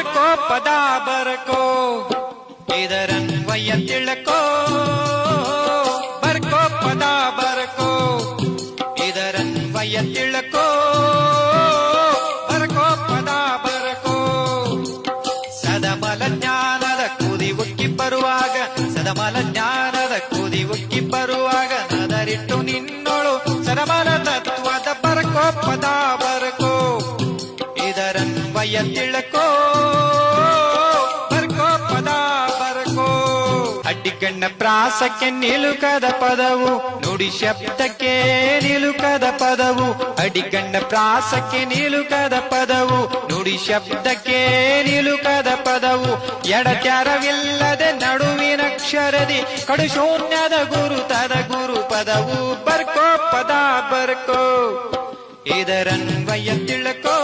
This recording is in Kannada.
ಬರ್ಕೋ ಪದ ಬರ್ಕೋ ಇದರನ್ವಯ ತಿಳ್ಕೋ ಬರ್ಕೋ ಪದ ಬರ್ಕೋ ಇದರನ್ವಯ ತಿಳ್ಕೋ ಬರ್ಕೋ ಪದ ಬರ್ಕೋ ಸದಮಲ ಜ್ಞಾನದ ಕೂದಿ ಉಕ್ಕಿ ಬರುವಾಗ ಸದಮಲ ಜ್ಞಾನದ ಕೂದಿ ಉಕ್ಕಿ ಬರುವಾಗ ನದರಿಟ್ಟು ನಿನ್ನೋಳು ಸದಮಲ ತತ್ವದ ಬರ್ಕೋ ಪದ ಬರ್ಕೋ ಇದರನ್ವಯ ತಿಳ್ಕೋ ಬರ್ಕೋ ಪದ ಬರ್ಕೋ ಅಡ್ಡಿಗಣ್ಣ ಪ್ರಾಸಕ್ಕೆ ನಿಲುಕದ ಪದವು ನುಡಿ ಶಬ್ದಕ್ಕೆ ನಿಲುಕದ ಪದವು ಅಡಿಗಣ್ಣ ಪ್ರಾಸಕ್ಕೆ ನಿಲುಕದ ಪದವು ನುಡಿ ಶಬ್ದಕ್ಕೆ ನಿಲುಕದ ಪದವು ಎಡತ್ಯಾರವಿಲ್ಲದೆ ನಡುವಿನಕ್ಷರದಿ ಕಡು ಶೂನ್ಯದ ಗುರುತದ ಗುರು ಪದವು ಬರ್ಕೋ ಪದ ಬರ್ಕೋ ಇದರನ್ವಯ ತಿಳ್ಕೋ